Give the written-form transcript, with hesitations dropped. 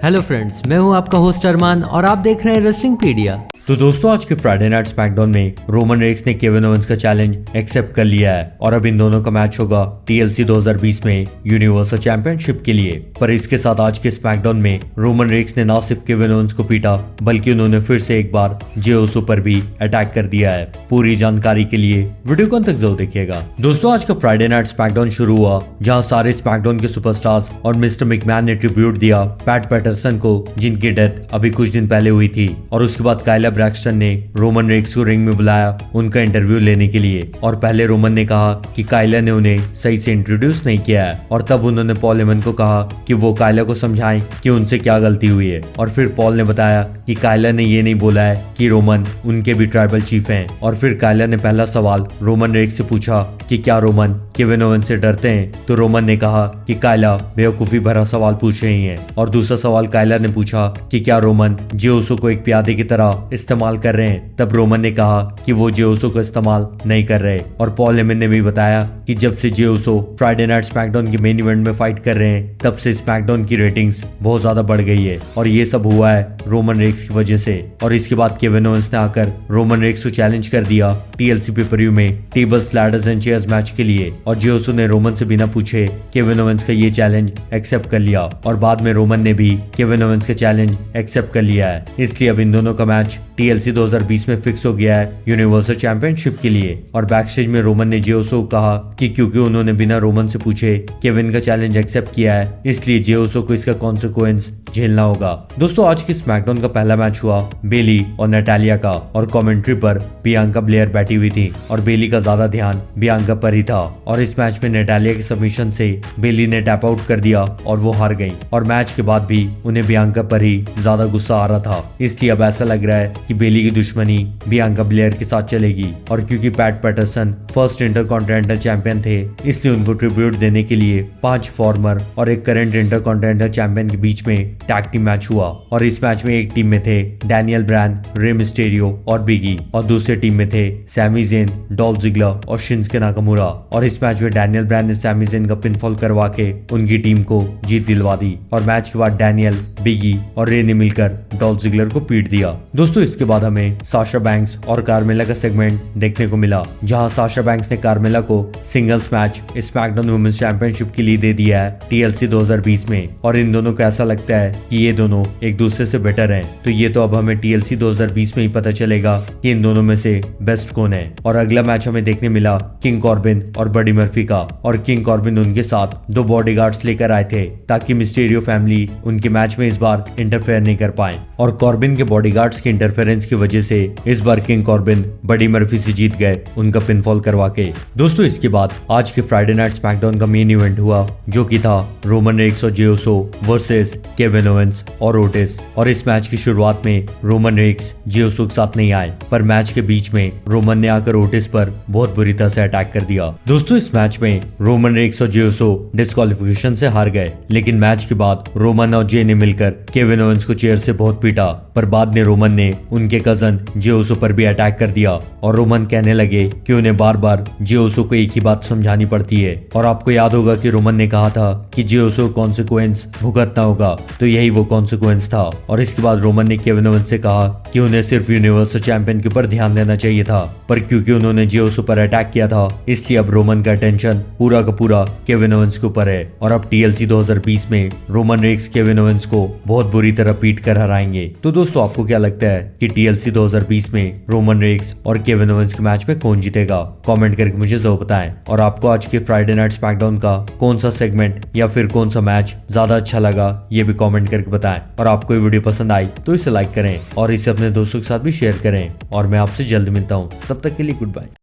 Hello friends, मैं हूं आपका होस्ट अरमान और आप देख रहे हैं रेसलिंग पीडिया। तो दोस्तों आज के फ्राइडे नाइट स्मैकडाउन में रोमन रेक्स ने केविन ओवेंस का चैलेंज एक्सेप्ट कर लिया है और अब इन दोनों का मैच होगा TLC 2020 में यूनिवर्सल चैंपियनशिप के लिए। पर इसके साथ आज के स्मैकडाउन में रोमन रेक्स ने न सिर्फ केविन ओवेंस को पीटा बल्कि उन्होंने फिर से एक बार जे ओसो पर भी अटैक कर दिया है। पूरी जानकारी के लिए वीडियो को अंत तक जरूर देखिएगा। दोस्तों आज का फ्राइडे नाइट स्मैकडाउन शुरू हुआ जहाँ सारे स्मैकडाउन के सुपरस्टार्स और मिस्टर मैकमैन ने ट्रिब्यूट दिया पैट पैटरसन को, जिनकी डेथ अभी कुछ दिन पहले हुई थी। और उसके बाद काइला ब्रैक्सटन ने रोमन रेक्स को रिंग में बुलाया उनका इंटरव्यू लेने के लिए। और पहले रोमन ने कहा कि काइला ने उन्हें सही से इंट्रोड्यूस नहीं किया है और तब उन्होंने पॉल हेमन को कहा कि वो काइला को समझाएं कि उनसे क्या गलती हुई है। और फिर पॉल ने बताया कि काइला ने ये नहीं बोला है कि रोमन उनके भी ट्राइबल चीफ हैं। और फिर काइला ने पहला सवाल रोमन रेक्स से पूछा कि क्या रोमन केविन ओवेंस से डरते हैं, तो रोमन ने कहा कि काइला बेवकूफी भरा सवाल पूछ रही है। और दूसरा सवाल काइला ने पूछा कि क्या रोमन जे ओसो को एक प्यादे की तरह इस्तेमाल कर रहे हैं, तब रोमन ने कहा कि वो जे ओसो को इस्तेमाल नहीं कर रहे। और पॉल हेमन ने भी बताया कि जब से जे ओसो फ्राइडे नाइट स्मैकडाउन के मेन इवेंट में फाइट कर रहे हैं तब से स्मैकडाउन की रेटिंग्स बहुत ज्यादा बढ़ गई है और ये सब हुआ है रोमन रेक्स की वजह से। और इसके बाद केविन ओवेंस ने आकर रोमन रेक्स को चैलेंज कर दिया TLC पेपर-व्यू में tables, ladders and chairs match के लिए। और जे ओसो ने रोमन से बिना पूछे केविन ओवेंस का ये चैलेंज एक्सेप्ट कर लिया और बाद में रोमन ने भी केविन ओवेंस का चैलेंज एक्सेप्ट कर लिया है। इसलिए अब इन दोनों का मैच TLC 2020 में फिक्स हो गया है यूनिवर्सल चैंपियनशिप के लिए। और बैकस्टेज में रोमन ने जे ओसो को कहा कि क्योंकि उन्होंने बिना रोमन से पूछे केविन का चैलेंज एक्सेप्ट किया है इसलिए जे ओसो को इसका कॉन्सिक्वेंस झेलना होगा। दोस्तों आज की स्मैकडाउन का पहला मैच हुआ बेली और नैटालिया का और कमेंट्री पर बियांका ब्लेयर बैठी हुई थी और बेली का ज्यादा ध्यान बियांका पर ही था। और इस मैच में नैटालिया की सबमिशन से बेली ने टैप आउट कर दिया और वो हार गई। और मैच के बाद भी उन्हें बियांका पर ही ज्यादा गुस्सा आ रहा था, इसलिए अब ऐसा लग रहा है कि बेली की दुश्मनी बियांका ब्लेयर के साथ चलेगी। और क्योंकि Pat Patterson first intercontinental champion थे इसलिए उनको ट्रिब्यूट देने के लिए 5 फॉर्मर और एक करंट इंटरकॉन्टिनेंटल चैंपियन के बीच में टैग टीम मैच हुआ। और इस मैच में एक टीम में थे डैनियल ब्रायन, रे मिस्टेरियो और बिगी और दूसरे टीम में थे सैमी ज़ेन, डॉल्फ ज़िगलर और शिंसुके नाकामुरा। और इस मैच में डैनियल ब्रायन ने सैमी ज़ेन का पिनफॉल करवा के उनकी टीम को जीत दिलवा दी। और मैच के बाद डैनियल, बिगी और रे ने मिलकर डॉल्फ ज़िगलर को पीट दिया। दोस्तों इसके बाद हमें साशा बैंक्स और कार्मेला का सेगमेंट देखने को मिला जहां साशा बैंक्स ने कार्मेला को singles match SmackDown women's championship के लिए दे दिया है TLC 2020 में। और इन दोनों को ऐसा लगता है कि ये दोनों एक दूसरे से बेटर हैं। तो ये तो अब हमें TLC 2020 में ही पता चलेगा कि इन दोनों में से बेस्ट कौन है। और अगला मैच हमें देखने मिला किंग कॉर्बिन और बडी मर्फी का। और किंग कॉर्बिन उनके साथ 2 बॉडीगार्ड्स लेकर आए थे ताकि मिस्टीरियो फैमिली उनके मैच में इस बार इंटरफेयर नहीं कर पाए। और कॉर्बिन के बॉडीगार्ड्स के इंटरफेरेंस की वजह से इस बार किंग कॉर्बिन बडी मर्फी से जीत गए उनका पिनफॉल करवा के। दोस्तों इसके बाद आज के फ्राइडे नाइट स्मैकडाउन का मेन इवेंट हुआ जो कि था रोमन रेक्स और जे ओसो वर्सेस केविन ओवेंस और ओटिस। और इस मैच की शुरुआत में रोमन रेक्स जे ओसो के साथ नहीं आए, पर मैच के बीच में रोमन ने आकर ओटिस पर बहुत बुरी तरह से अटैक कर दिया। दोस्तों इस मैच में रोमन रेक्स और जे ओसो डिस्क्वालिफिकेशन से हार गए, लेकिन मैच के बाद रोमन और जे ने मिलकर केविन ओवेंस को चेयर से बहुत पीटा। पर बाद में रोमन ने उनके कजन जे ओसो पर भी अटैक कर दिया और रोमन कहने लगे कि उन्हें बार बार जे ओसो को एक ही बात समझानी पड़ती है। और आपको याद होगा कि रोमन ने कहा था कि जे ओसो को कॉन्सिक्वेंस भुगतना होगा, तो यही वो कॉन्सिक्वेंस था। और इसके बाद रोमन ने केविन ओवेंस से कहा कि उन्हें सिर्फ यूनिवर्सल चैंपियन के ऊपर ध्यान देना चाहिए था, पर क्योंकि उन्होंने जे ओसो पर अटैक किया था इसलिए अब रोमन का अटेंशन पूरा का पूरा केविन ओवेंस के ऊपर है। और अब TLC 2020 में रोमन रेक्स केविन ओवेंस को बहुत बुरी तरह पीट कर हराएंगे। तो दोस्तों आपको क्या लगता है कि TLC 2020 में रोमन रेक्स और केविन ओवेंस के मैच में कौन जीतेगा? कमेंट करके मुझे जरूर बताएं। और आपको आज के फ्राइडे नाइट स्मैकडाउन का कौन सा सेगमेंट या फिर कौन सा मैच ज्यादा अच्छा लगा ये भी कमेंट करके बताएं। और आपको ये वीडियो पसंद आई तो इसे लाइक करें और इसे अपने दोस्तों के साथ भी शेयर करें। और मैं आपसे जल्द मिलता हूँ, तब तक के लिए गुड बाय।